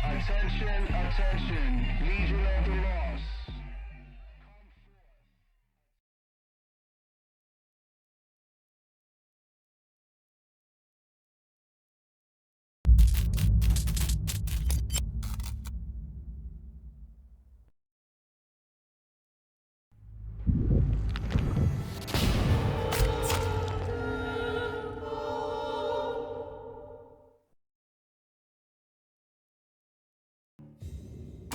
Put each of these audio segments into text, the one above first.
Attention, attention, Legion of the Lost.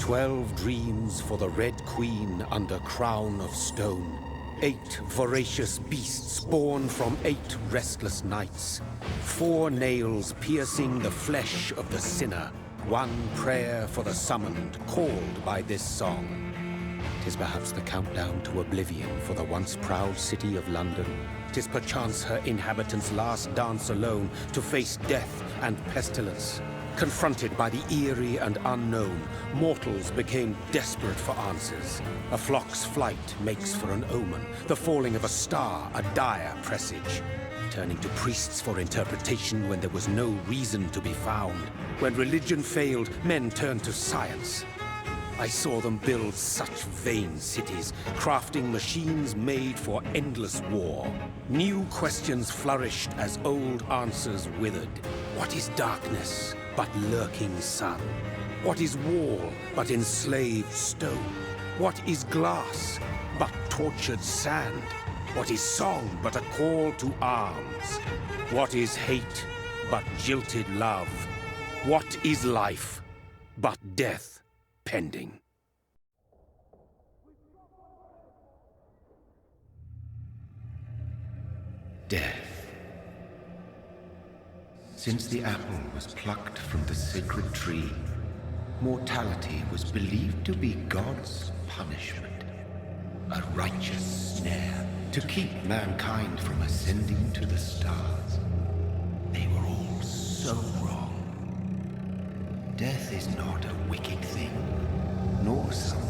12 dreams for the Red Queen under crown of stone. 8 voracious beasts born from 8 restless nights. 4 nails piercing the flesh of the sinner. 1 prayer for the summoned, called by this song. 'Tis perhaps the countdown to oblivion for the once proud city of London. 'Tis perchance her inhabitants' last dance alone to face death and pestilence. Confronted by the eerie and unknown, mortals became desperate for answers. A flock's flight makes for an omen, the falling of a star a dire presage. Turning to priests for interpretation when there was no reason to be found. When religion failed, men turned to science. I saw them build such vain cities, crafting machines made for endless war. New questions flourished as old answers withered. What is darkness but lurking sun? What is wall but enslaved stone? What is glass but tortured sand? What is song but a call to arms? What is hate but jilted love? What is life but death pending? Death. Since the apple was plucked from the sacred tree, mortality was believed to be God's punishment. A righteous snare to keep mankind from ascending to the stars. They were all so wrong. Death is not a wicked thing, nor some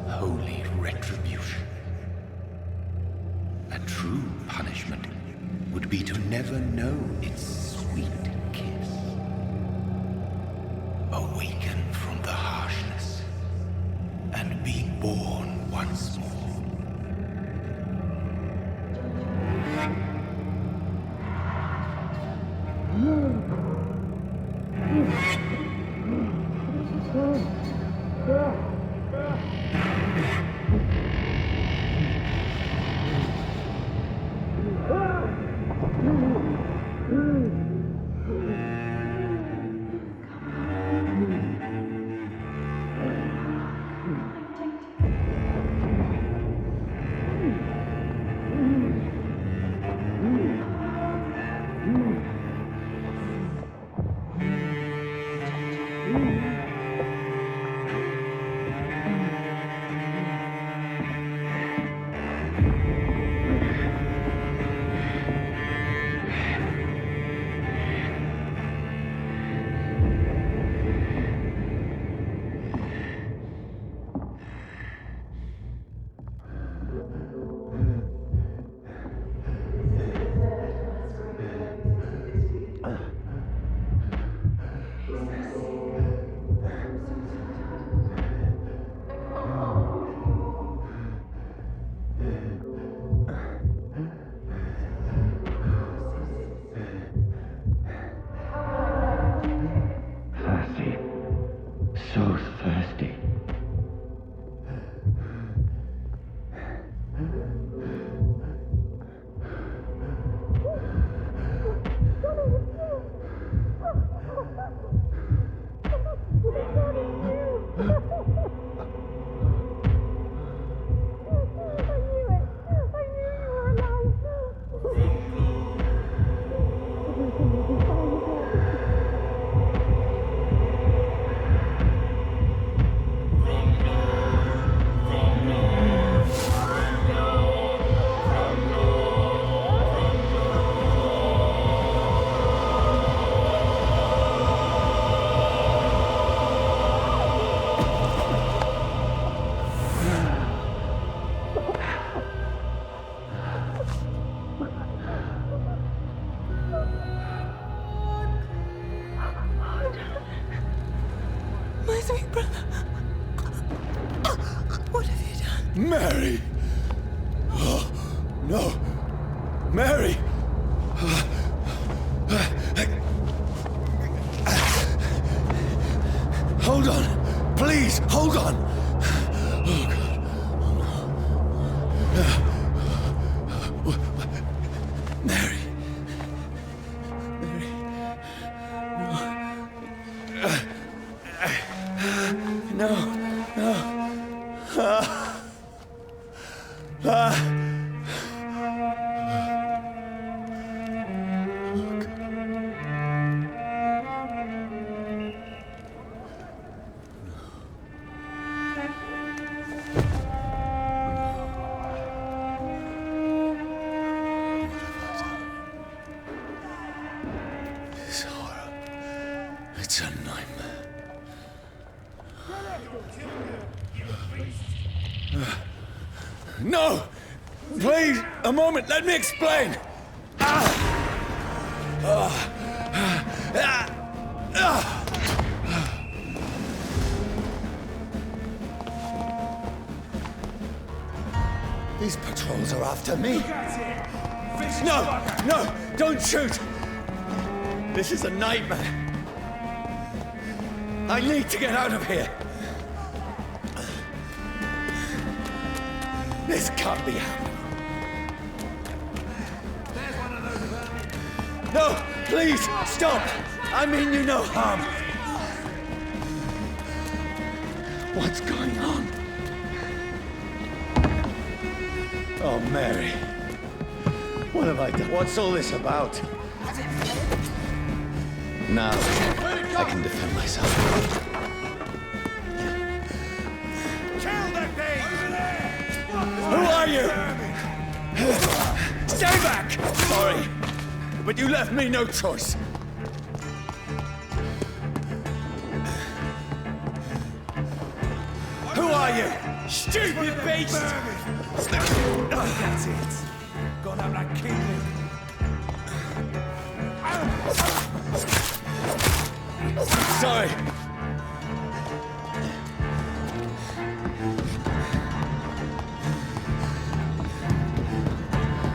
holy retribution. A true punishment would be to never know its sweet kiss. Awaken from the harshness and be born once more. me, brother. What have you done? Mary! Oh, no! Mary! Hold on! Please, hold on! Oh, God. Oh, no. Mary. Mary. No. This horror. It's a nightmare. No! Please, a moment, let me explain! These patrols are after me. No, don't shoot! This is a nightmare. I need to get out of here. This can't be happening. No, please, stop! I mean you no harm. What's going on? Oh, Mary. What have I done? What's all this about? Now, I can defend myself. Kill that thing! Who are you? Stay back! Sorry, but you left me no choice. Who are you? Stupid beast! That's it. Gonna have that kingdom. Sorry.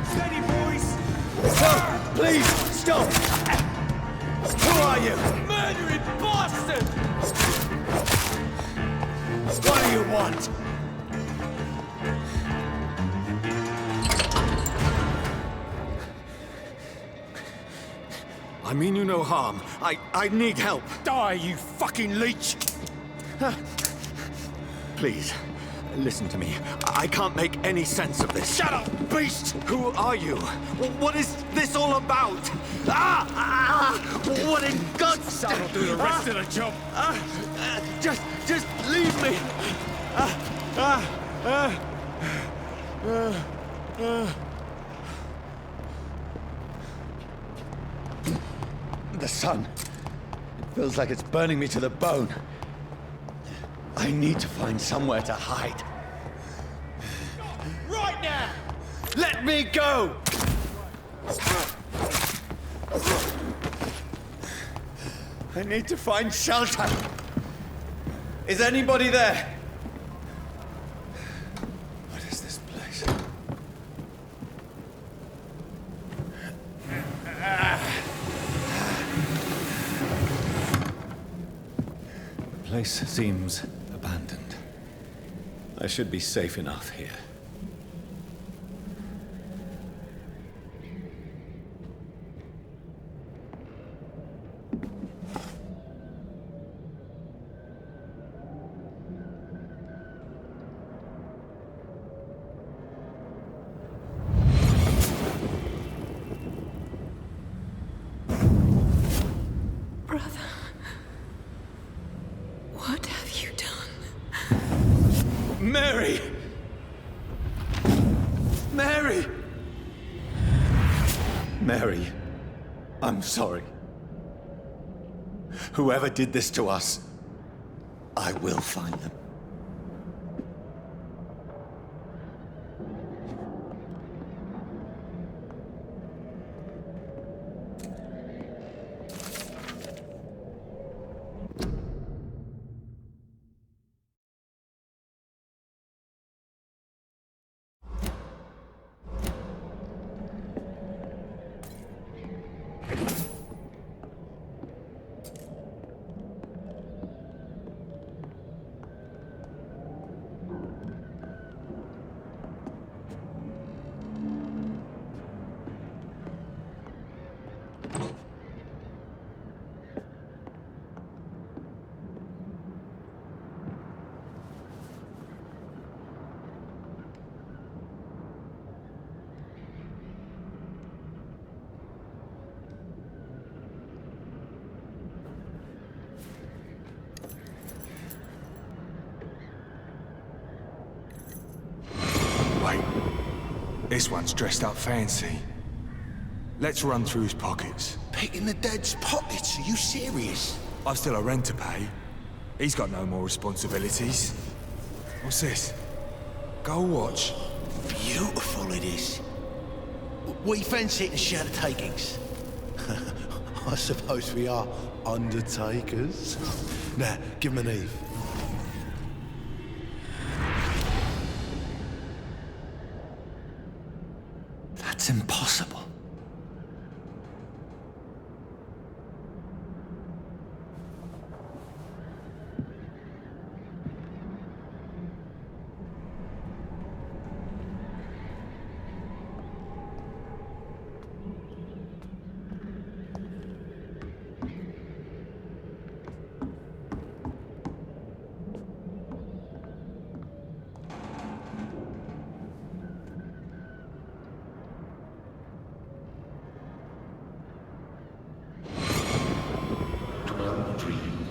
Steady, boys! Stop! Please, stop! Who are you? Murdering bastard! What do you want? I mean you no harm. I need help. Die, you fucking leech! Please, listen to me. I can't make any sense of this. Shut up, beast! Who are you? What is this all about? What in God's That'll do the rest of the job. Just leave me. The sun. It feels like it's burning me to the bone. I need to find somewhere to hide. Right now! Let me go! I need to find shelter. Is anybody there? What is this place? The place seems abandoned. I should be safe enough here. Brother, what have you done? Mary! Mary! Mary, I'm sorry. Whoever did this to us, I will find them. Wait. This one's dressed up fancy. Let's run through his pockets. Picking the dead's pockets? Are you serious? I've still a rent to pay. He's got no more responsibilities. What's this? Gold watch. Beautiful it is. We fancy it in shadow takings. I suppose we are undertakers. Now, give him an Eve. That's impossible.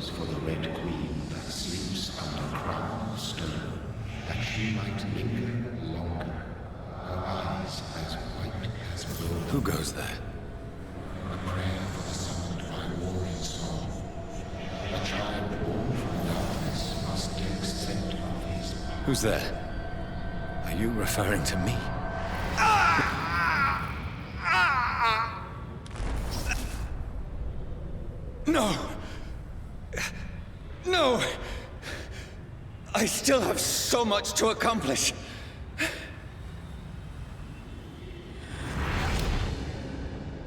For the Red Queen that sleeps under crown of stone, that she might linger longer, her eyes as white as wool. Who goes there? A prayer for the summoned by warring song. A child born from darkness must take scent of his power. Who's there? Are you referring to me? No! No! I still have so much to accomplish.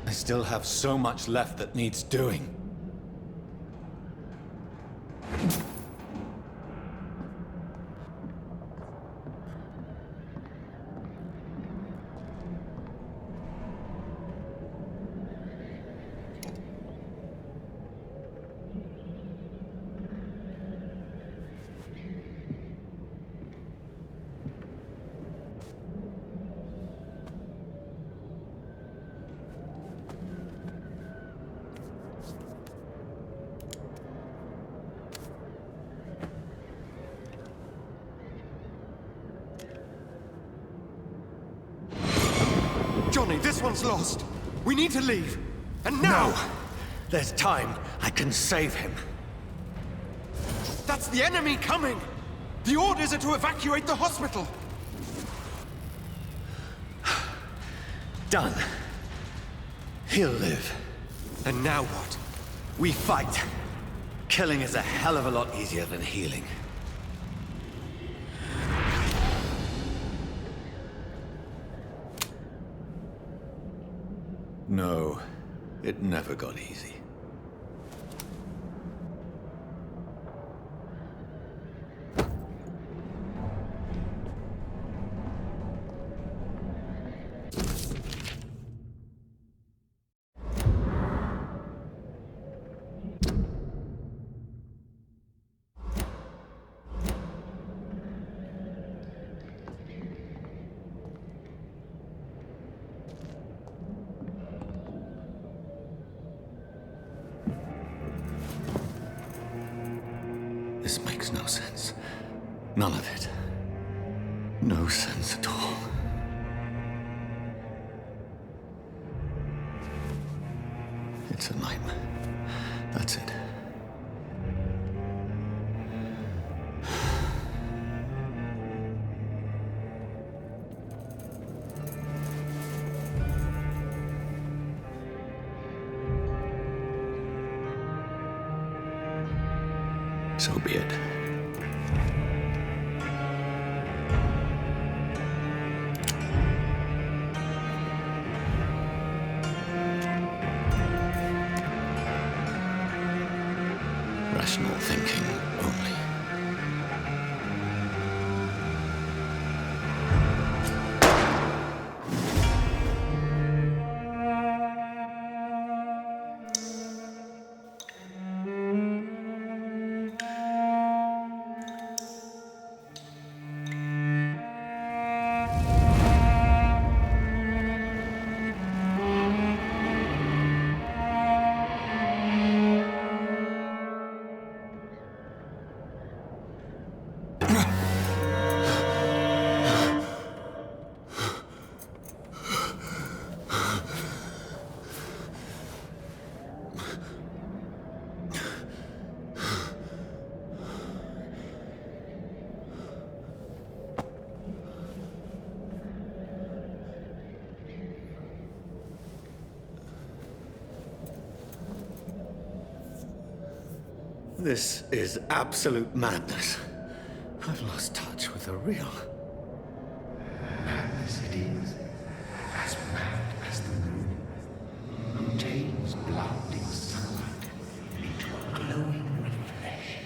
I still have so much left that needs doing. Johnny, this one's lost. We need to leave. And now! No! There's time. I can save him. That's the enemy coming! The orders are to evacuate the hospital! Done. He'll live. And now what? We fight. Killing is a hell of a lot easier than healing. No, it never got easy. This makes no sense. None of it. No sense at all. It's a nightmare. That's it. So be it. Rational thinking only. This is absolute madness. I've lost touch with the real. Madness it is, as mad as the moon, who takes blinding sunlight into a glowing flesh.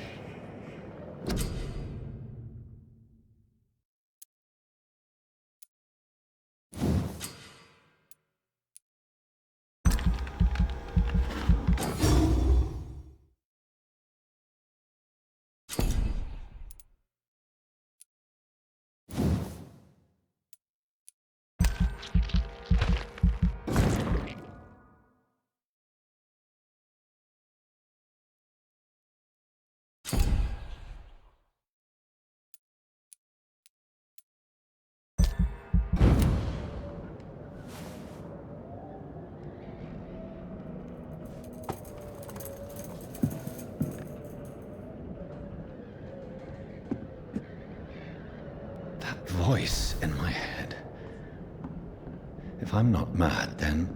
Voice in my head. If I'm not mad, then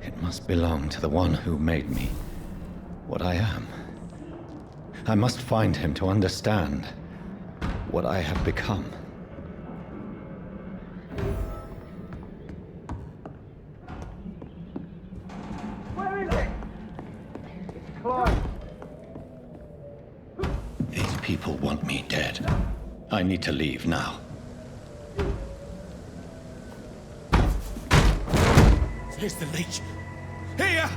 it must belong to the one who made me what I am. I must find him to understand what I have become. Where is it? It's closed. These people want me dead. I need to leave now. Here's the leech. Here!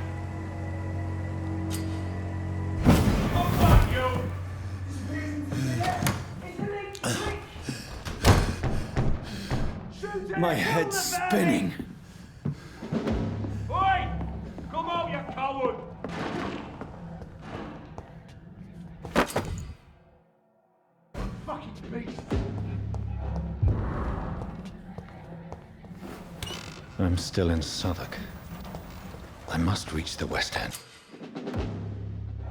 My head's spinning. Oi! Come out, you coward! Fucking beast! I'm still in Southwark. I must reach the West End.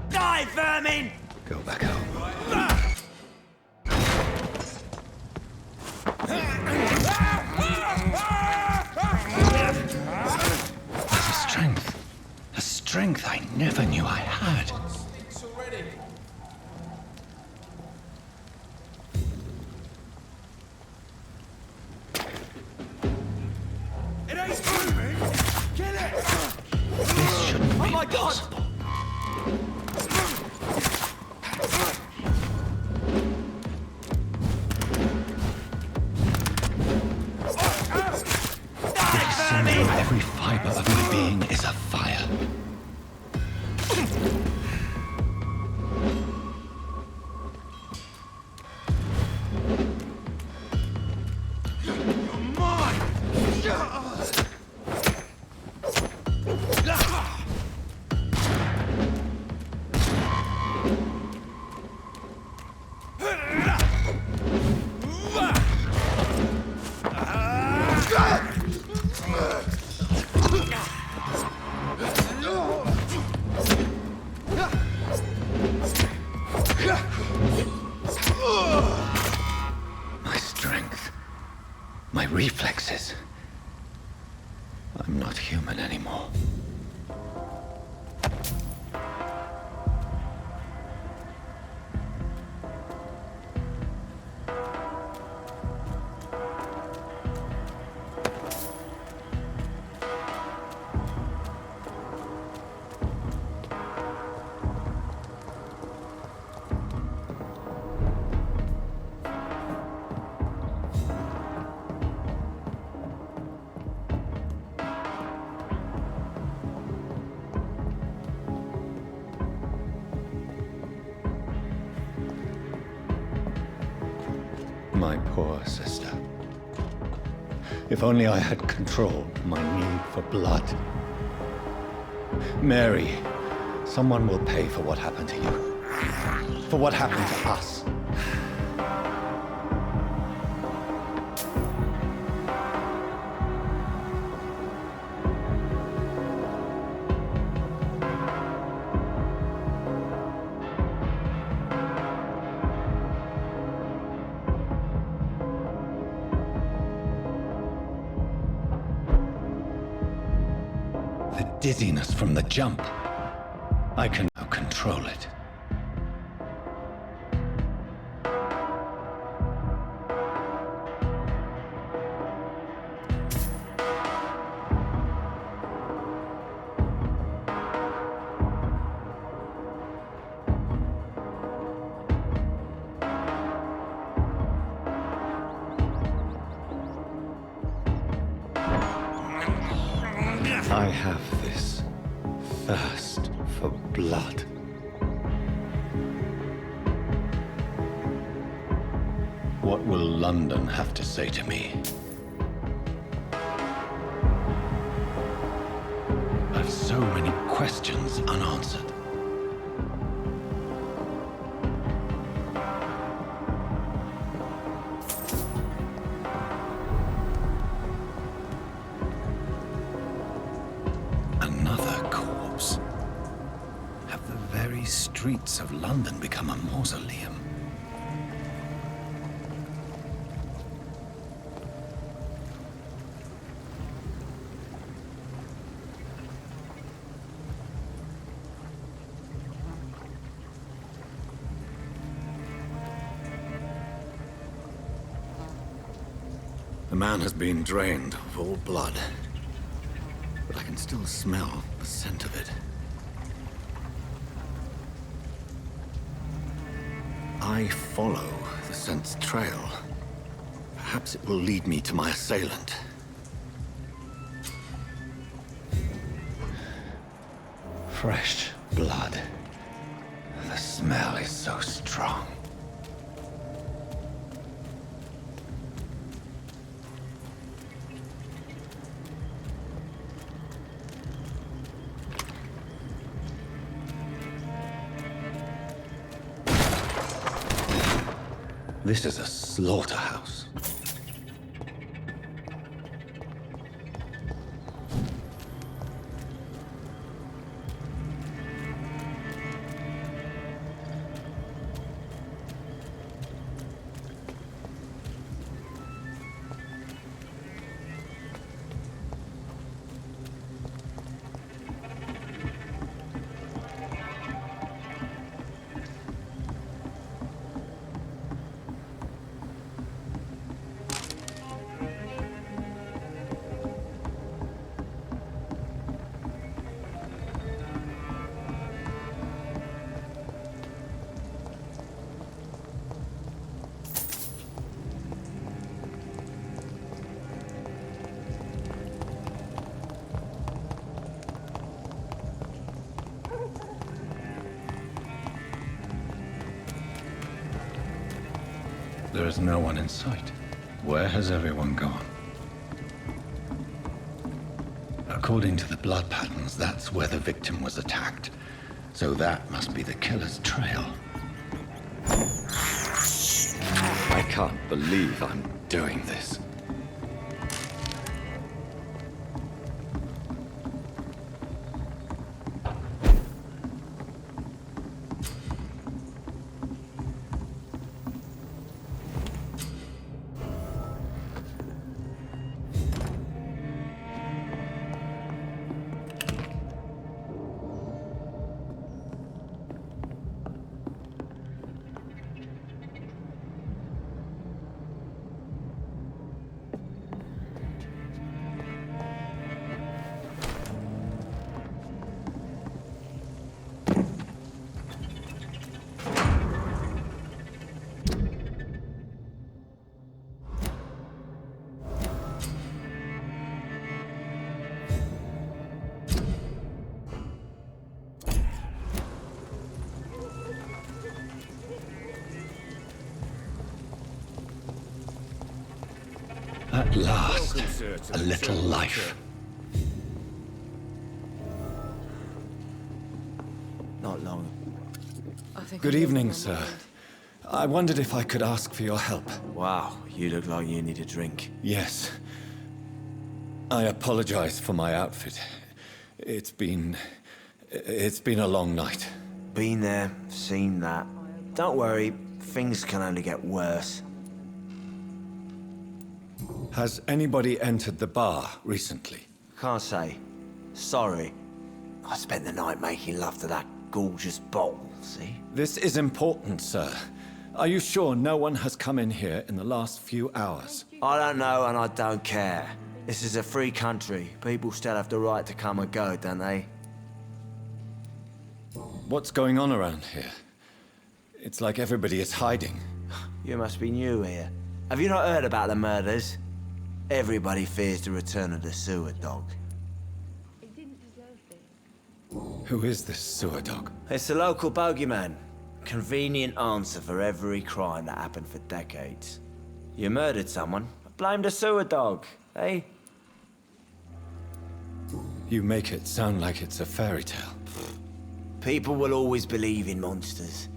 Die, vermin! Go back home. There's a strength I never knew I had. This shouldn't be possible. Every fiber of my being is afire. My strength, my reflexes. I'm not human anymore. My poor sister. If only I had controlled my need for blood. Mary, someone will pay for what happened to you. For what happened to us. The dizziness from the jump. I can now control it. I have this thirst for blood. What will London have to say to me? I've so many questions unanswered. Another corpse. Have the very streets of London become a mausoleum? The man has been drained of all blood, but I can still smell the scent of it. I follow the scent's trail. Perhaps it will lead me to my assailant. Fresh blood. The smell is so strong. This is a slaughterhouse. There is no one in sight. Where has everyone gone? According to the blood patterns, that's where the victim was attacked. So that must be the killer's trail. I can't believe I'm doing this. At last, a little life. Not long. Good evening, sir. I wondered if I could ask for your help. Wow, you look like you need a drink. Yes. I apologize for my outfit. It's been a long night. Been there, seen that. Don't worry, things can only get worse. Has anybody entered the bar recently? Can't say. Sorry. I spent the night making love to that gorgeous bottle, see? This is important, sir. Are you sure no one has come in here in the last few hours? I don't know and I don't care. This is a free country. People still have the right to come and go, don't they? What's going on around here? It's like everybody is hiding. You must be new here. Have you not heard about the murders? Everybody fears the return of the sewer dog. Who is this sewer dog? It's a local bogeyman. Convenient answer for every crime that happened for decades. You murdered someone, blame the sewer dog, eh? You make it sound like it's a fairy tale. People will always believe in monsters.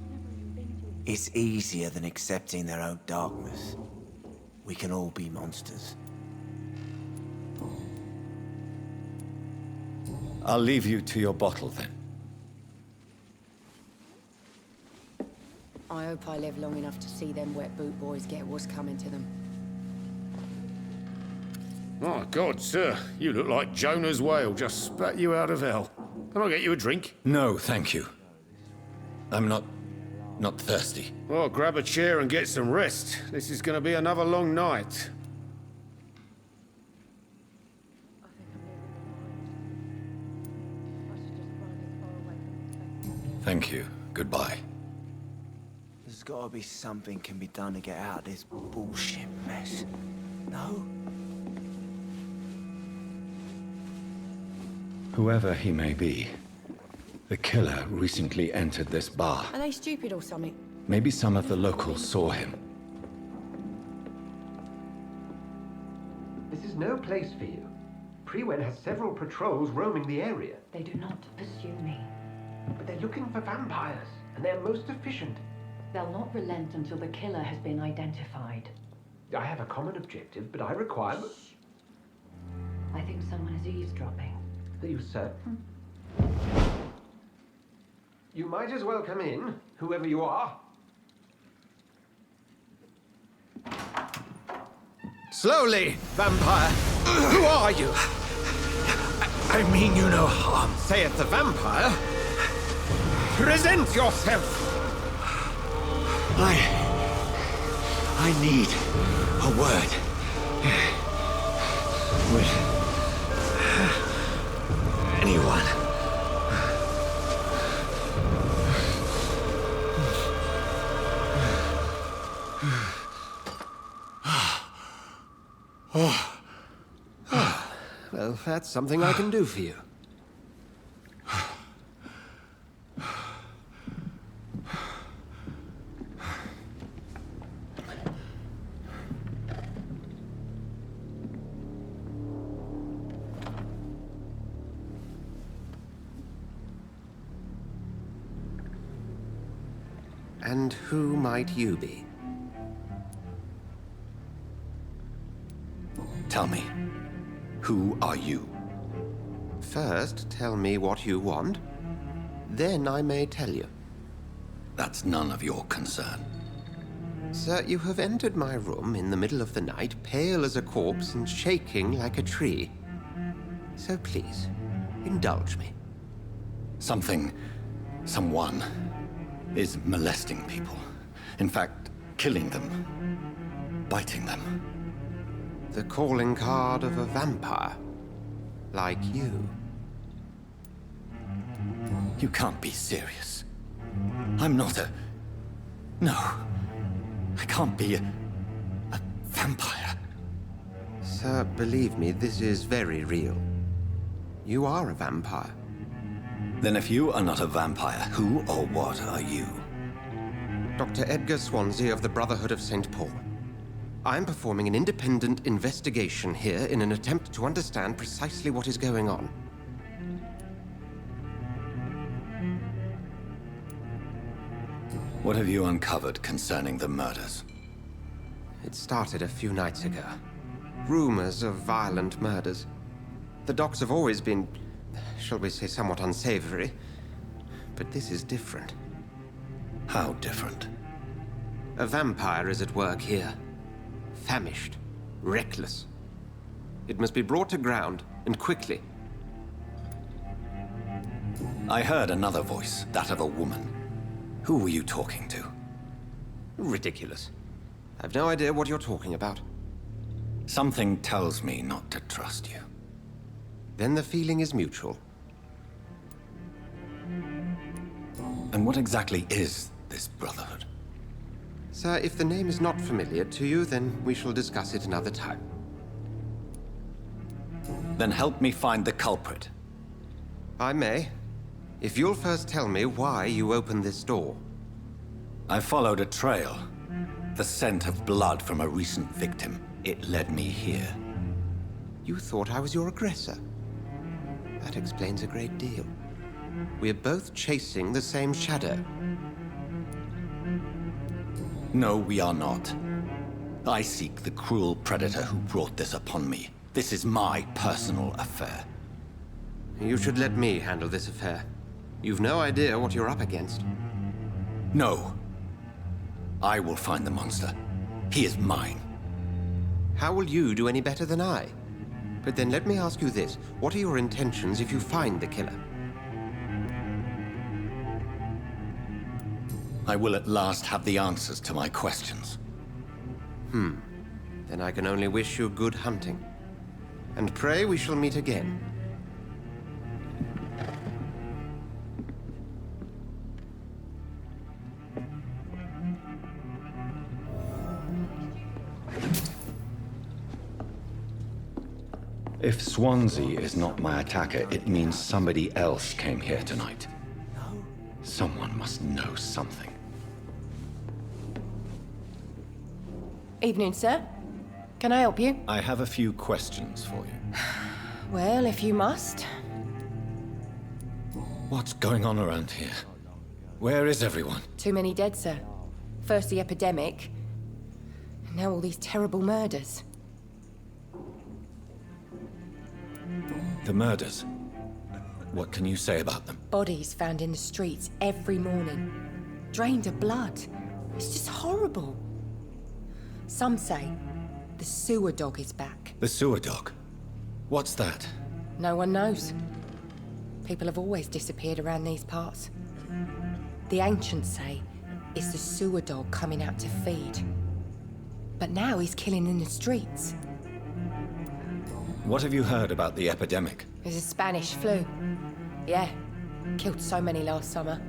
It's easier than accepting their own darkness. We can all be monsters. I'll leave you to your bottle then. I hope I live long enough to see them wet boot boys get what's coming to them. My God, sir, you look like Jonah's whale just spat you out of hell. Can I get you a drink? No, thank you. I'm not thirsty. Well, grab a chair and get some rest. This is going to be another long night. Thank you. Goodbye. There's gotta be something can be done to get out of this bullshit mess. No? Whoever he may be, the killer recently entered this bar. Are they stupid or something? Maybe some of the locals saw him. This is no place for you. Prewen has several patrols roaming the area. They do not pursue me. But they're looking for vampires, and they're most efficient. They'll not relent until the killer has been identified. I have a common objective, but I require... I think someone is eavesdropping. Are you certain? You might as well come in, whoever you are. Slowly, vampire. Who are you? I mean you no harm, saith the vampire. Present yourself. I need a word with anyone. Well, that's something I can do for you. And who might you be? Tell me, who are you? First, tell me what you want. Then I may tell you. That's none of your concern. Sir, you have entered my room in the middle of the night, pale as a corpse and shaking like a tree. So please, indulge me. Someone is molesting people. In fact, killing them. Biting them. The calling card of a vampire. Like you. You can't be serious. I'm not a... No. I can't be a vampire. Sir, believe me, this is very real. You are a vampire. Then if you are not a vampire, who or what are you? Dr. Edgar Swansea of the Brotherhood of St. Paul. I'm performing an independent investigation here in an attempt to understand precisely what is going on. What have you uncovered concerning the murders? It started a few nights ago. Rumors of violent murders. The docs have always been, shall we say, somewhat unsavory. But this is different. How different? A vampire is at work here. Famished. Reckless. It must be brought to ground, and quickly. I heard another voice, that of a woman. Who were you talking to? Ridiculous. I've no idea what you're talking about. Something tells me not to trust you. Then the feeling is mutual. And what exactly is this Brotherhood? Sir, if the name is not familiar to you, then we shall discuss it another time. Then help me find the culprit. I may, If you'll first tell me why you opened this door. I followed a trail. The scent of blood from a recent victim. It led me here. You thought I was your aggressor? That explains a great deal. We're both chasing the same shadow. No, we are not. I seek the cruel predator who brought this upon me. This is my personal affair. You should let me handle this affair. You've no idea what you're up against. No. I will find the monster. He is mine. How will you do any better than I? But then let me ask you this. What are your intentions if you find the killer? I will at last have the answers to my questions. Then I can only wish you good hunting. And pray we shall meet again. If Swansea is not my attacker, it means somebody else came here tonight. Someone must know something. Evening, sir. Can I help you? I have a few questions for you. Well, if you must. What's going on around here? Where is everyone? Too many dead, sir. First the epidemic, and now all these terrible murders. The murders. What can you say about them? Bodies found in the streets every morning. Drained of blood. It's just horrible. Some say the sewer dog is back. The sewer dog? What's that? No one knows. People have always disappeared around these parts. The ancients say it's the sewer dog coming out to feed. But now he's killing in the streets. What have you heard about the epidemic? There's a Spanish flu. Yeah, killed so many last summer.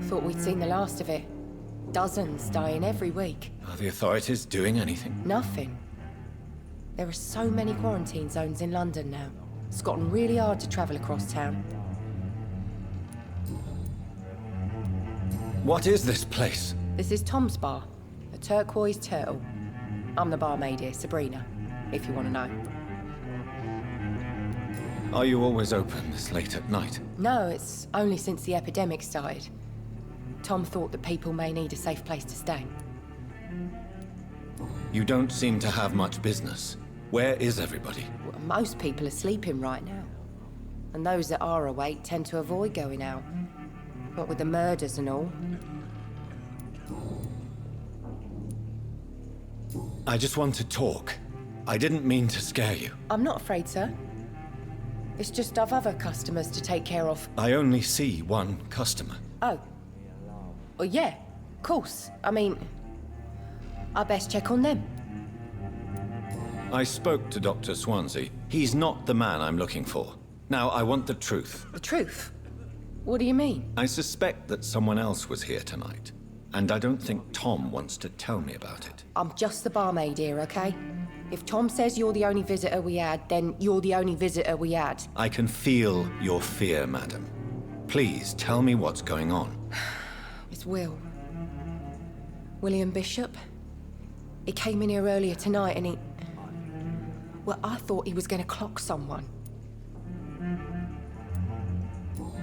Thought we'd seen the last of it. Dozens dying every week. Are the authorities doing anything? Nothing. There are so many quarantine zones in London now. It's gotten really hard to travel across town. What is this place? This is Tom's bar, the Turquoise Turtle. I'm the barmaid here, Sabrina, if you want to know. Are you always open this late at night? No, it's only since the epidemic started. Tom thought that people may need a safe place to stay. You don't seem to have much business. Where is everybody? Well, most people are sleeping right now. And those that are awake tend to avoid going out. What with the murders and all. I just want to talk. I didn't mean to scare you. I'm not afraid, sir. It's just I've other customers to take care of. I only see one customer. Oh. Well, yeah, of course. I mean, I best check on them. I spoke to Dr. Swansea. He's not the man I'm looking for. Now, I want the truth. The truth? What do you mean? I suspect that someone else was here tonight. And I don't think Tom wants to tell me about it. I'm just the barmaid here, okay? If Tom says you're the only visitor we had, then you're the only visitor we had. I can feel your fear, madam. Please, tell me what's going on. It's Will. William Bishop. He came in here earlier tonight and he... Well, I thought he was going to clock someone.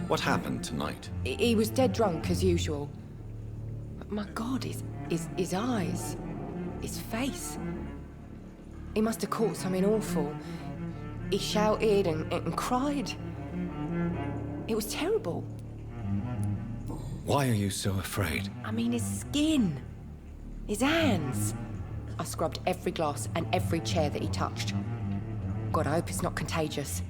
What happened tonight? He was dead drunk, as usual. But my God, his eyes... his face... He must have caught something awful. He shouted and cried. It was terrible. Why are you so afraid? I mean, his skin. His hands. I scrubbed every glass and every chair that he touched. God, I hope it's not contagious.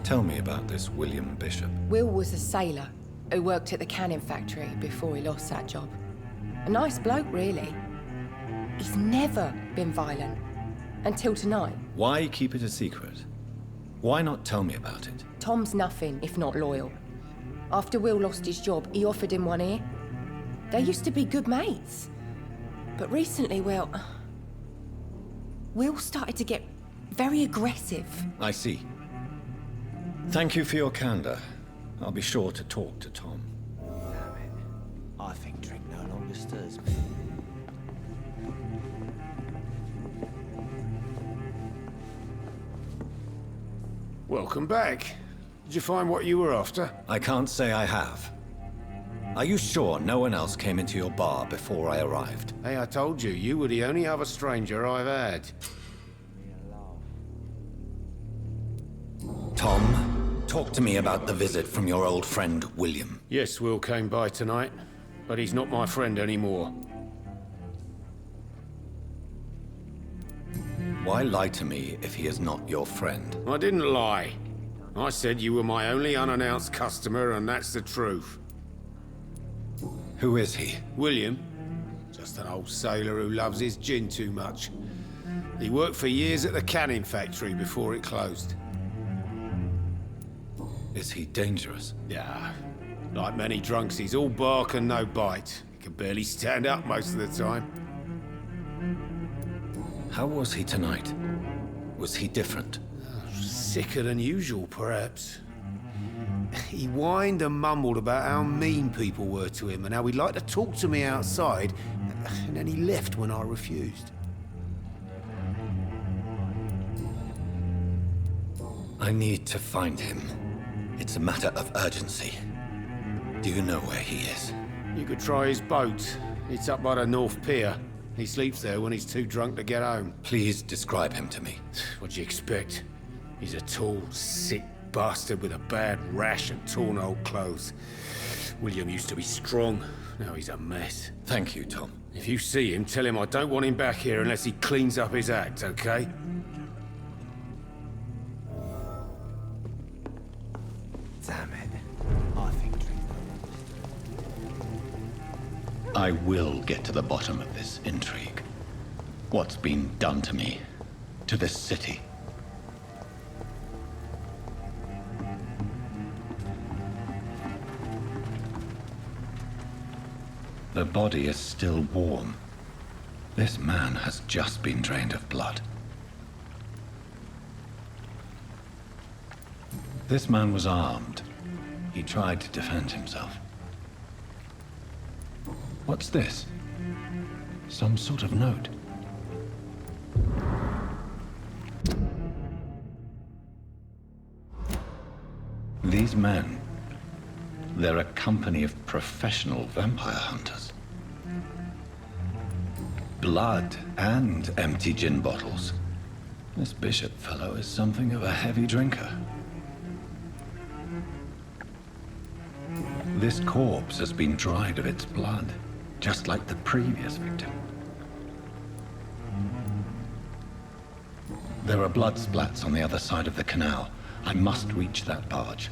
Tell me about this William Bishop. Will was a sailor who worked at the canning factory before he lost that job. A nice bloke, really. He's never been violent. Until tonight. Why keep it a secret? Why not tell me about it? Tom's nothing if not loyal. After Will lost his job, he offered him one ear. They used to be good mates. But recently, well... Will started to get very aggressive. I see. Thank you for your candor. I'll be sure to talk to Tom. Damn it. I think drink no longer stirs me. Welcome back. Did you find what you were after? I can't say I have. Are you sure no one else came into your bar before I arrived? Hey, I told you, you were the only other stranger I've had. Tom, talk to me about the visit from your old friend, William. Yes, Will came by tonight, but he's not my friend anymore. Why lie to me if he is not your friend? I didn't lie. I said you were my only unannounced customer, and that's the truth. Who is he? William. Just an old sailor who loves his gin too much. He worked for years at the canning factory before it closed. Is he dangerous? Yeah. Like many drunks, he's all bark and no bite. He can barely stand up most of the time. How was he tonight? Was he different? Sicker than usual, perhaps. He whined and mumbled about how mean people were to him and how he'd like to talk to me outside, and then he left when I refused. I need to find him. It's a matter of urgency. Do you know where he is? You could try his boat. It's up by the North Pier. He sleeps there when he's too drunk to get home. Please describe him to me. What do you expect? He's a tall, sick bastard with a bad rash and torn old clothes. William used to be strong. Now he's a mess. Thank you, Tom. If you see him, tell him I don't want him back here unless he cleans up his act, okay? Damn it. I think drink no I will get to the bottom of this intrigue. What's been done to me, to this city. The body is still warm. This man has just been drained of blood. This man was armed. He tried to defend himself. What's this? Some sort of note. These men, they're a company of professional vampire hunters. Blood and empty gin bottles. This Bishop fellow is something of a heavy drinker. This corpse has been dried of its blood, just like the previous victim. There are blood splats on the other side of the canal. I must reach that barge.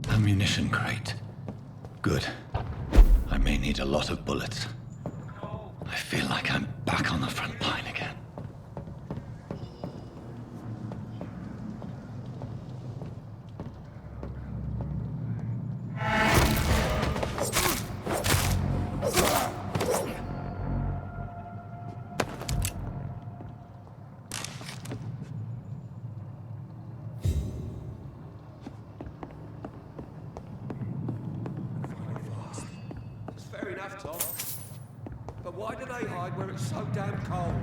Ammunition crate. Good. I may need a lot of bullets. I feel like I'm back on the front line again. Fair enough, Tom. But why do they hide where it's so damn cold?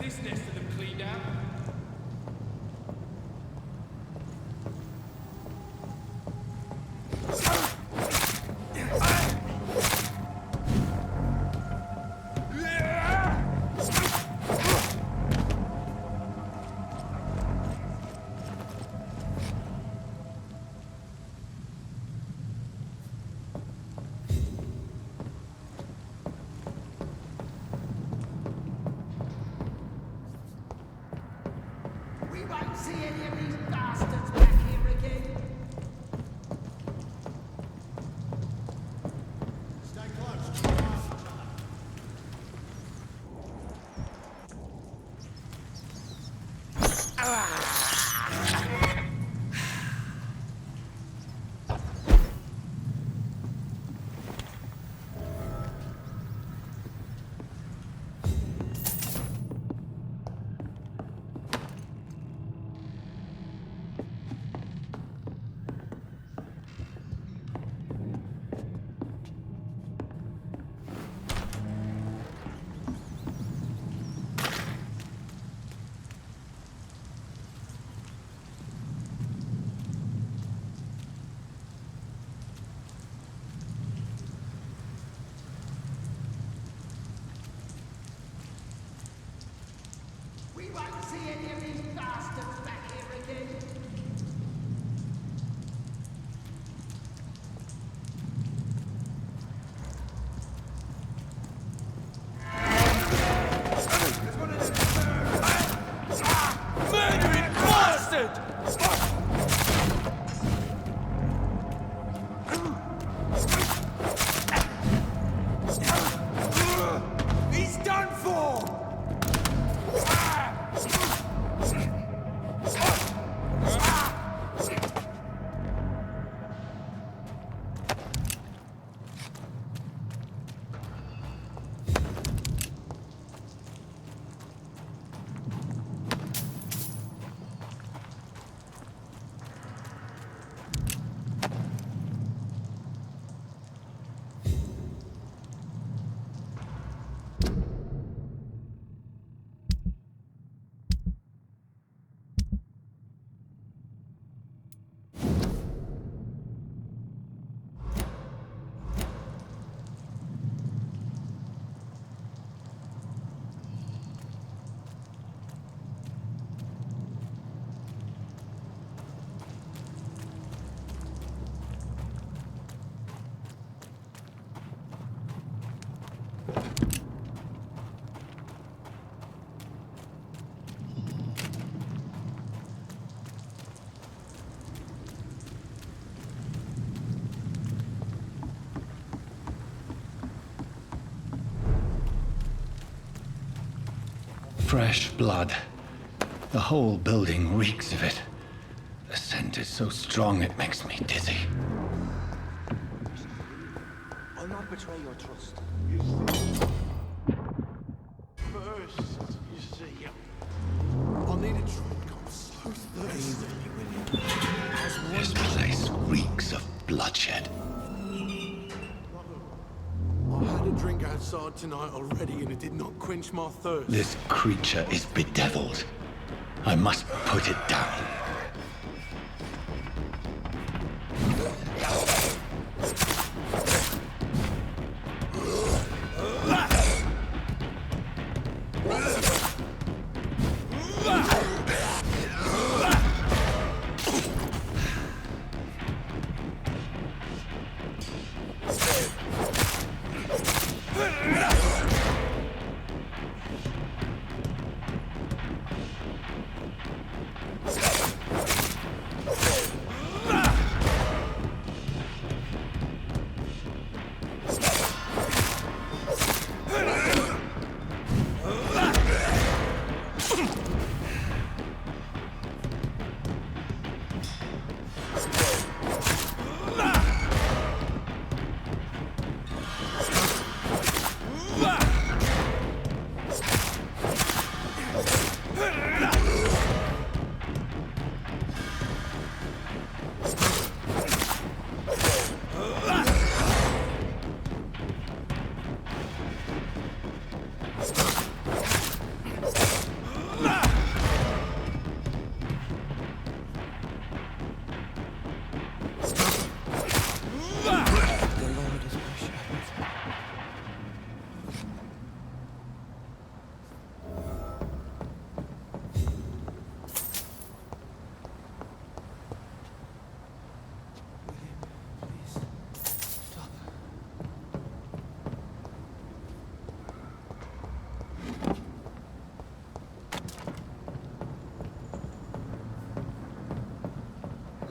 This nest of them cleaned out. See any of these bastards back here again? Stay close. We won't see any of these bastards back here again. Murdering bastard! He's done for! Fresh blood. The whole building reeks of it. The scent is so strong it makes me dizzy. I'll not betray your trust. First, you see, I need a drink. I'm so thirsty. This place reeks of bloodshed. outside tonight already and it did not quench my thirst. This creature is bedeviled. I must put it down.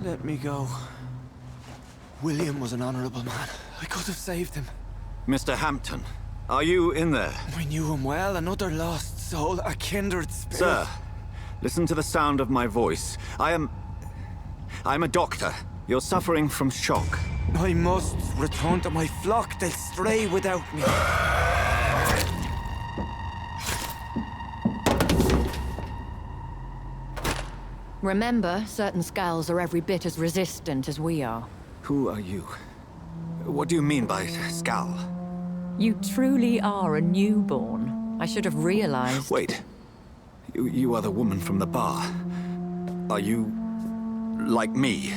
Let me go. William was an honorable man. I could have saved him. Mr. Hampton, are you in there? We knew him well, another lost soul, a kindred spirit. Sir, listen to the sound of my voice. I'm a doctor. You're suffering from shock. I must return to my flock. They'll stray without me. Remember, certain skulls are every bit as resistant as we are. Who are you? What do you mean by skull? You truly are a newborn. I should have realized. Wait. You are the woman from the bar. Are you... like me?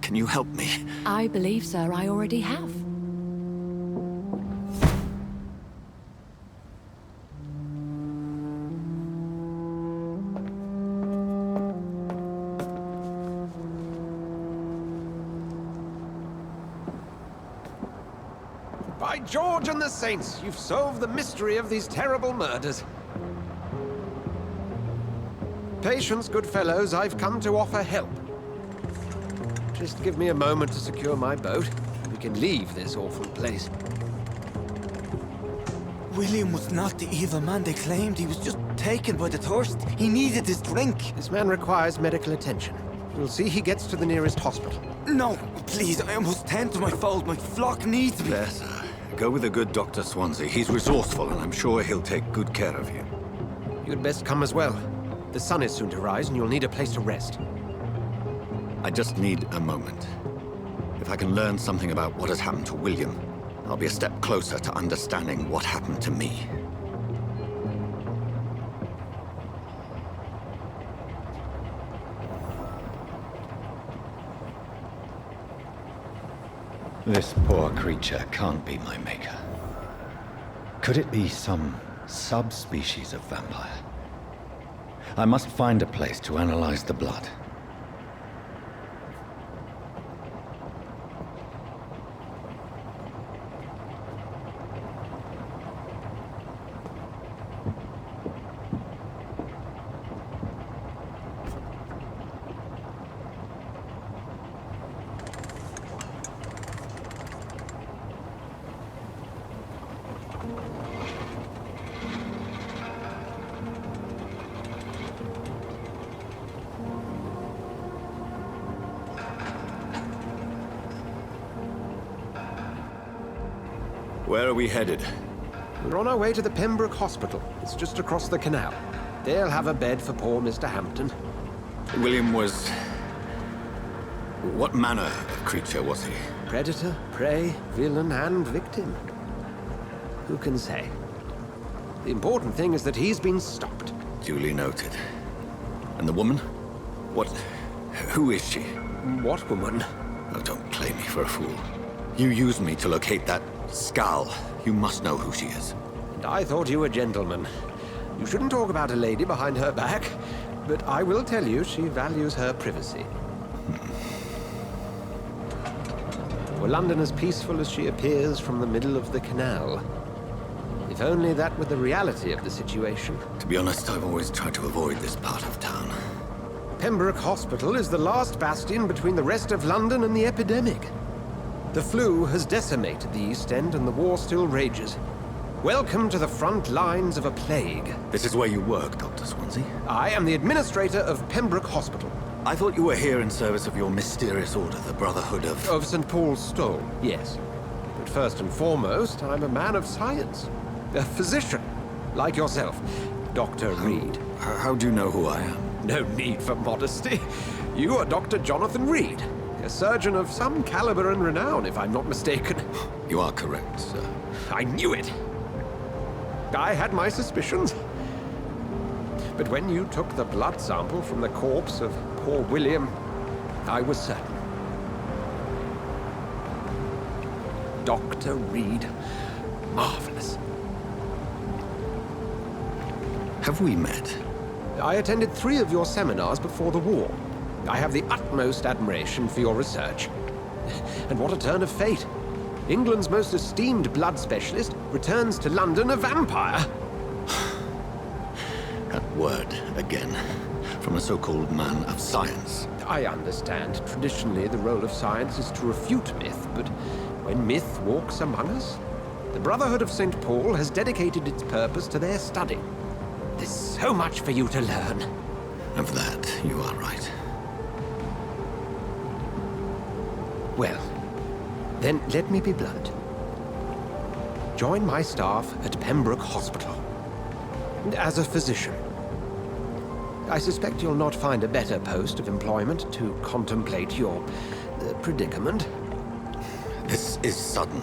Can you help me? I believe, sir, I already have. By George and the Saints, you've solved the mystery of these terrible murders. Patience, good fellows, I've come to offer help. Just give me a moment to secure my boat. We can leave this awful place. William was not the evil man they claimed. He was just taken by the thirst. He needed his drink. This man requires medical attention. We'll see he gets to the nearest hospital. No, please, I must tend to my fold. My flock needs me. There, sir. Go with the good Dr. Swansea. He's resourceful, and I'm sure he'll take good care of you. You'd best come as well. The sun is soon to rise, and you'll need a place to rest. I just need a moment. If I can learn something about what has happened to William, I'll be a step closer to understanding what happened to me. This poor creature can't be my maker. Could it be some subspecies of vampire? I must find a place to analyze the blood. Where are we headed? We're on our way to the Pembroke Hospital. It's just across the canal. They'll have a bed for poor Mr. Hampton. William was... what manner of creature was he? Predator, prey, villain, and victim. who can say? The important thing is that he's been stopped. Duly noted. And the woman? What... who is she? What woman? Oh, don't play me for a fool. You used me to locate that skull. You must know who she is. And I thought you a gentleman. You shouldn't talk about a lady behind her back, but I will tell you she values her privacy. Were London as peaceful as she appears from the middle of the canal? If only that were the reality of the situation. To be honest, I've always tried to avoid this part of town. Pembroke Hospital is the last bastion between the rest of London and the epidemic. The flu has decimated the East End and the war still rages. Welcome to the front lines of a plague. This is where you work, Dr. Swansea? I am the administrator of Pembroke Hospital. I thought you were here in service of your mysterious order, the Brotherhood of... Of St. Paul's Stole, yes. But first and foremost, I'm a man of science. A physician, like yourself, Dr. Reid. How do you know who I am? No need for modesty. You are Dr. Jonathan Reid, a surgeon of some caliber and renown, if I'm not mistaken. You are correct, sir. I knew it. I had my suspicions. But when you took the blood sample from the corpse of poor William, I was certain. Dr. Reid. Marvelous. Have we met? I attended 3 of your seminars before the war. I have the utmost admiration for your research. And what a turn of fate. England's most esteemed blood specialist returns to London a vampire. That word, again. From a so-called man of science. I understand. Traditionally, the role of science is to refute myth, but when myth walks among us, the Brotherhood of St. Paul has dedicated its purpose to their study. There's so much for you to learn. Of that, you are right. Well, then let me be blunt. Join my staff at Pembroke Hospital. As a physician. I suspect you'll not find a better post of employment to contemplate your predicament. This is sudden.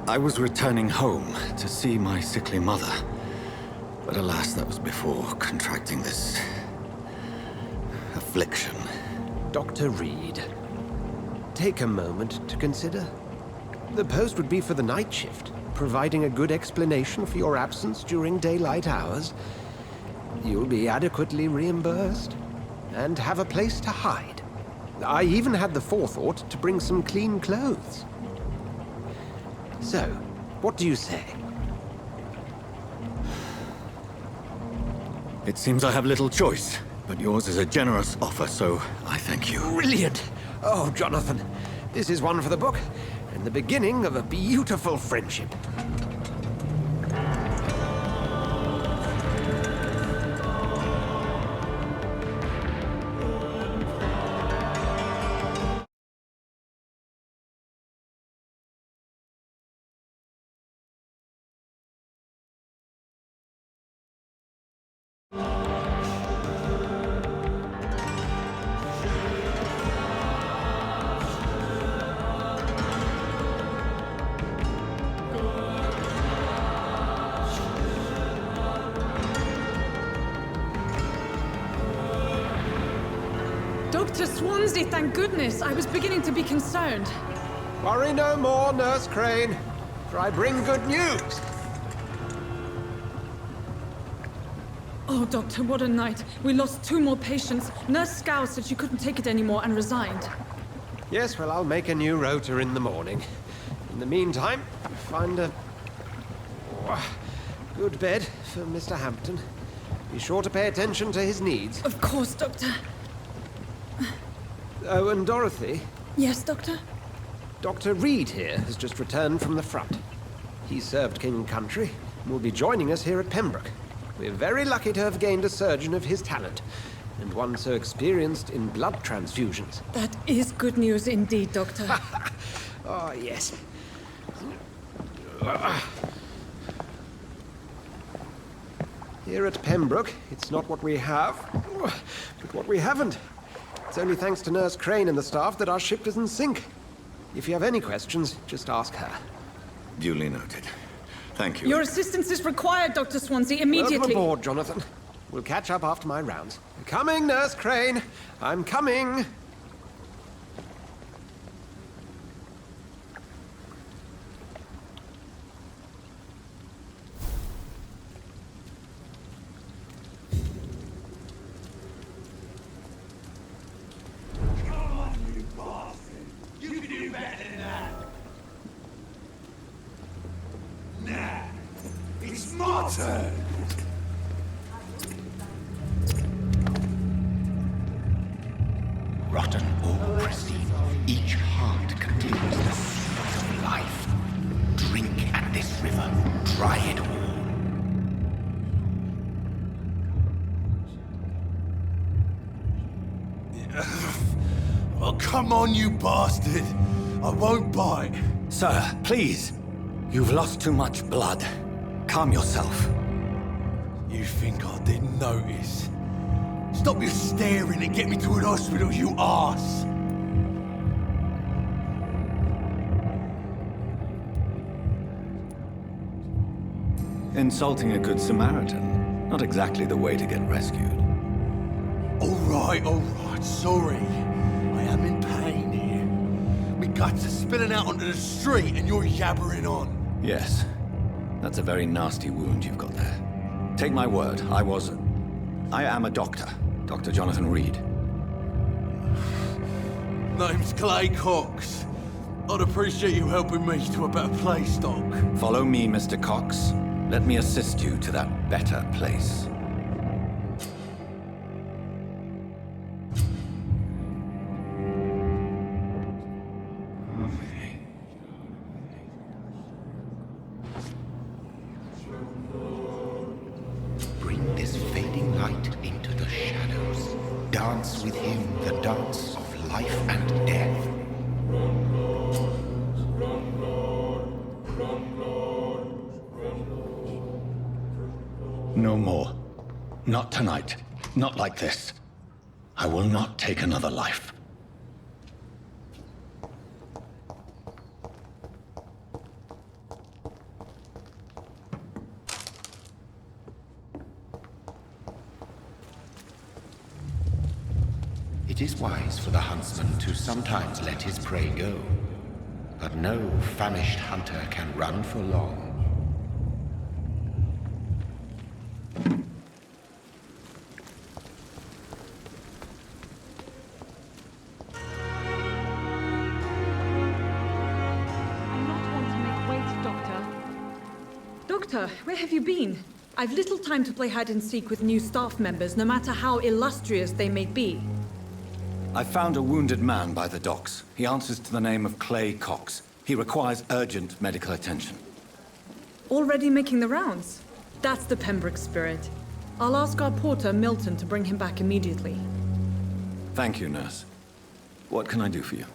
I was returning home to see my sickly mother. But alas, that was before contracting this... affliction. Dr. Reid, take a moment to consider. The post would be for the night shift, providing a good explanation for your absence during daylight hours. You'll be adequately reimbursed, and have a place to hide. I even had the forethought to bring some clean clothes. So, what do you say? It seems I have little choice, but yours is a generous offer, so I thank you. Brilliant! Oh, Jonathan, this is one for the book, and the beginning of a beautiful friendship. Dr. Swansea, thank goodness. I was beginning to be concerned. Worry no more, Nurse Crane, for I bring good news. Oh, Doctor, what a night. We lost 2 more patients. Nurse Scow said she couldn't take it anymore and resigned. Yes, well, I'll make a new rota in the morning. In the meantime, find a good bed for Mr. Hampton. Be sure to pay attention to his needs. Of course, Doctor. Oh, and Dorothy? Yes, Doctor? Dr. Reid here has just returned from the front. He served King and Country and will be joining us here at Pembroke. We're very lucky to have gained a surgeon of his talent, and one so experienced in blood transfusions. That is good news indeed, Doctor. Oh, yes. Here at Pembroke, it's not what we have, but what we haven't. It's only thanks to Nurse Crane and the staff that our ship doesn't sink. If you have any questions, just ask her. Duly noted. Thank you. Your assistance is required, Dr. Swansea, immediately. Welcome aboard, Jonathan. We'll catch up after my rounds. Coming, Nurse Crane. I'm coming. It's my turn! Rotten or pristine, each heart contains the seeds of life. Drink at this river, try it all. Oh, come on, you bastard! I won't bite. Sir, please. You've lost too much blood. Calm yourself. You think I didn't notice? Stop your staring and get me to an hospital, you arse! Insulting a good Samaritan. Not exactly the way to get rescued. All right, sorry. I am in pain here. My guts are spilling out onto the street and you're yabbering on. Yes. That's a very nasty wound you've got there. Take my word, I am a doctor. Dr. Jonathan Reid. Name's Clay Cox. I'd appreciate you helping me to a better place, Doc. Follow me, Mr. Cox. Let me assist you to that better place. Bring this fading light into the shadows. Dance with him the dance of life and death. No more. Not tonight. Not like this. I will not take another life. It is wise for the huntsman to sometimes let his prey go, but no famished hunter can run for long. Doctor, where have you been? I've little time to play hide and seek with new staff members, no matter how illustrious they may be. I found a wounded man by the docks. He answers to the name of Clay Cox. He requires urgent medical attention. Already making the rounds? That's the Pembroke spirit. I'll ask our porter, Milton, to bring him back immediately. Thank you, nurse. What can I do for you?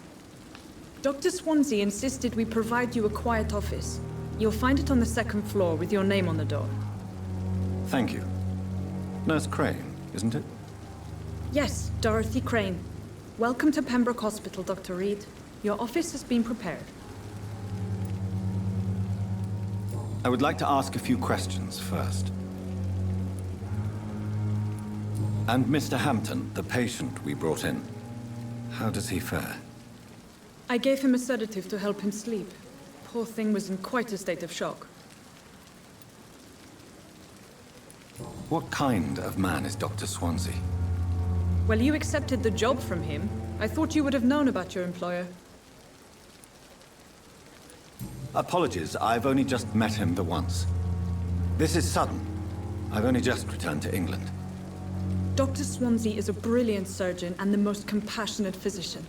Dr. Swansea insisted we provide you a quiet office. You'll find it on the second floor with your name on the door. Thank you. Nurse Crane, isn't it? Yes, Dorothy Crane. Welcome to Pembroke Hospital, Dr. Reid. Your office has been prepared. I would like to ask a few questions first. And Mr. Hampton, the patient we brought in, how does he fare? I gave him a sedative to help him sleep. Poor thing was in quite a state of shock. What kind of man is Dr. Swansea? Well, you accepted the job from him. I thought you would have known about your employer. Apologies, I've only just met him the once. This is sudden. I've only just returned to England. Dr. Swansea is a brilliant surgeon and the most compassionate physician.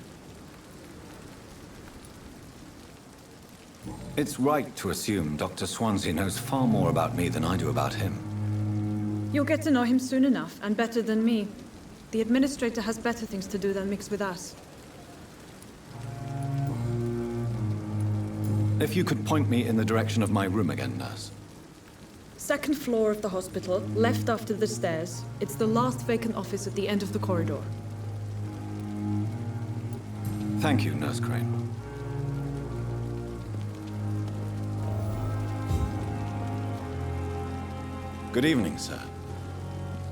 It's right to assume Dr. Swansea knows far more about me than I do about him. You'll get to know him soon enough, and better than me. The administrator has better things to do than mix with us. If you could point me in the direction of my room again, nurse. Second floor of the hospital, left after the stairs. It's the last vacant office at the end of the corridor. Thank you, Nurse Crane. Good evening, sir.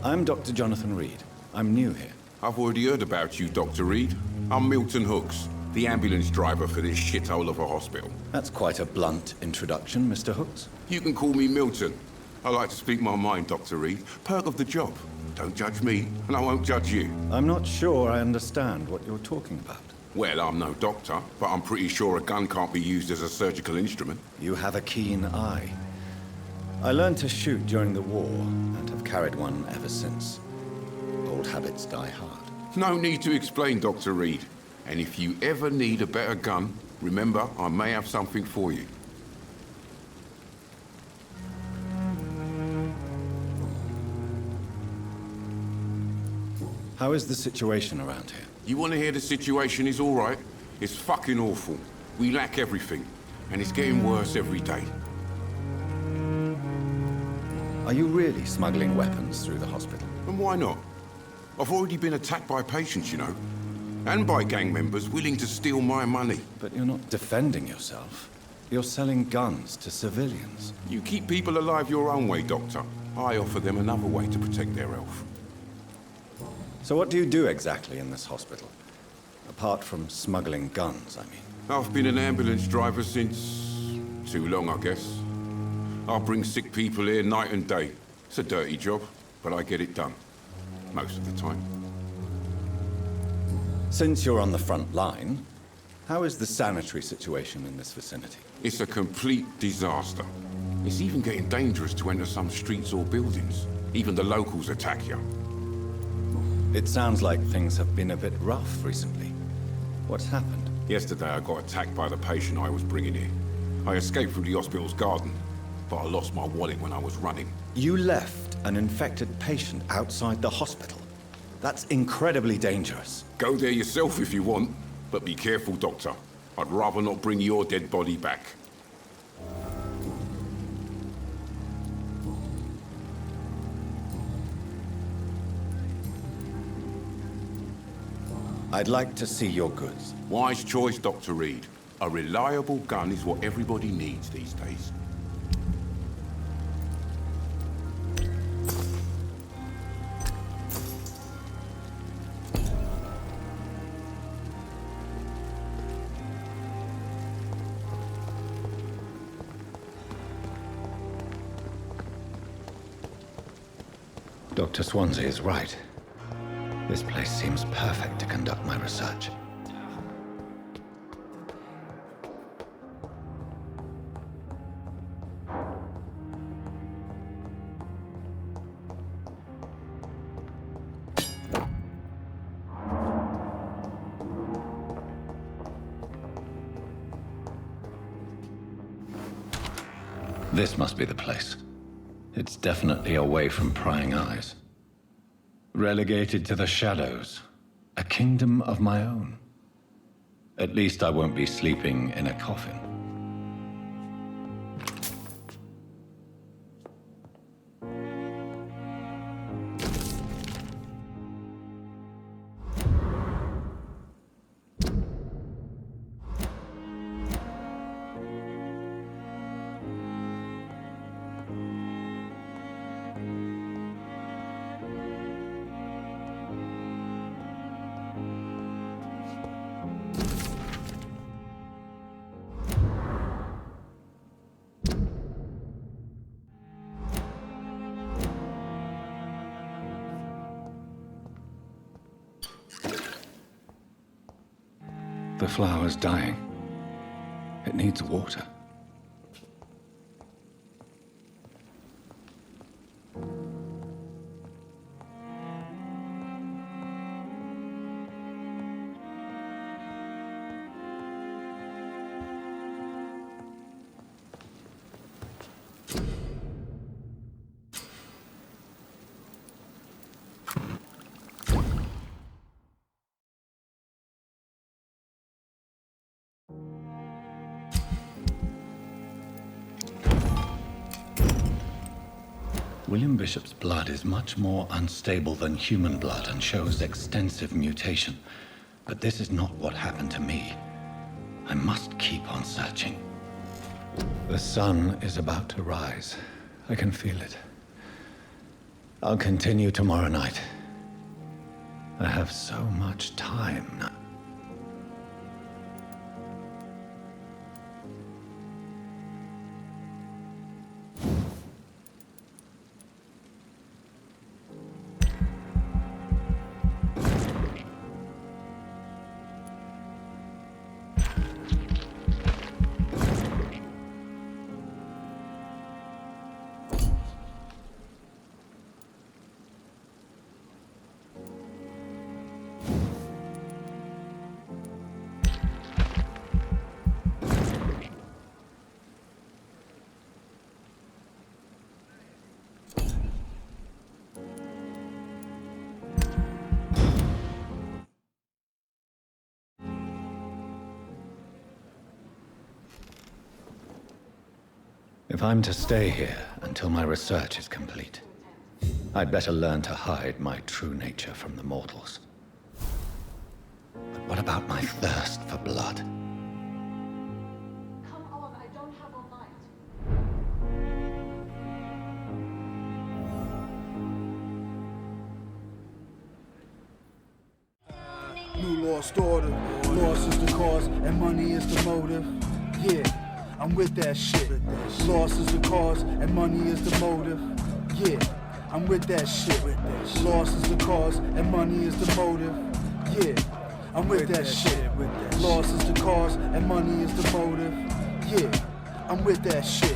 I'm Dr. Jonathan Reid. I'm new here. I've already heard about you, Dr. Reid. I'm Milton Hooks, the ambulance driver for this shithole of a hospital. That's quite a blunt introduction, Mr. Hooks. You can call me Milton. I like to speak my mind, Dr. Reid. Perk of the job. Don't judge me, and I won't judge you. I'm not sure I understand what you're talking about. Well, I'm no doctor, but I'm pretty sure a gun can't be used as a surgical instrument. You have a keen eye. I learned to shoot during the war, and have carried one ever since. Old habits die hard. No need to explain, Dr. Reid. And if you ever need a better gun, remember, I may have something for you. How is the situation around here? You want to hear the situation is all right? It's fucking awful. We lack everything, and it's getting worse every day. Are you really smuggling weapons through the hospital? And why not? I've already been attacked by patients, you know. And by gang members willing to steal my money. But you're not defending yourself. You're selling guns to civilians. You keep people alive your own way, Doctor. I offer them another way to protect their health. So what do you do exactly in this hospital? Apart from smuggling guns, I mean. I've been an ambulance driver since... too long, I guess. I bring sick people here night and day. It's a dirty job, but I get it done. Most of the time. Since you're on the front line, how is the sanitary situation in this vicinity? It's a complete disaster. It's even getting dangerous to enter some streets or buildings. Even the locals attack you. It sounds like things have been a bit rough recently. What's happened? Yesterday I got attacked by the patient I was bringing here. I escaped through the hospital's garden, but I lost my wallet when I was running. You left an infected patient outside the hospital? That's incredibly dangerous. Go there yourself if you want, but be careful, Doctor. I'd rather not bring your dead body back. I'd like to see your goods. Wise choice, Dr. Reid. A reliable gun is what everybody needs these days. Dr. Swansea is right. This place seems perfect to conduct my research. This must be the place. It's definitely away from prying eyes. Relegated to the shadows. A kingdom of my own. At least I won't be sleeping in a coffin. The flower's dying. It needs water. William Bishop's blood is much more unstable than human blood and shows extensive mutation. But this is not what happened to me. I must keep on searching. The sun is about to rise. I can feel it. I'll continue tomorrow night. I have so much time now. If I'm to stay here until my research is complete, I'd better learn to hide my true nature from the mortals. But what about my thirst for blood? Come on, I don't have all night. New lost order. Loss is the cause and money is the motive. Yeah, I'm with that shit. Loss is the cause and money is the motive. Yeah, I'm with that shit. Loss is the cause and money is the motive. Yeah, I'm with that shit. Loss is the cause and money is the motive. Yeah, I'm with that shit.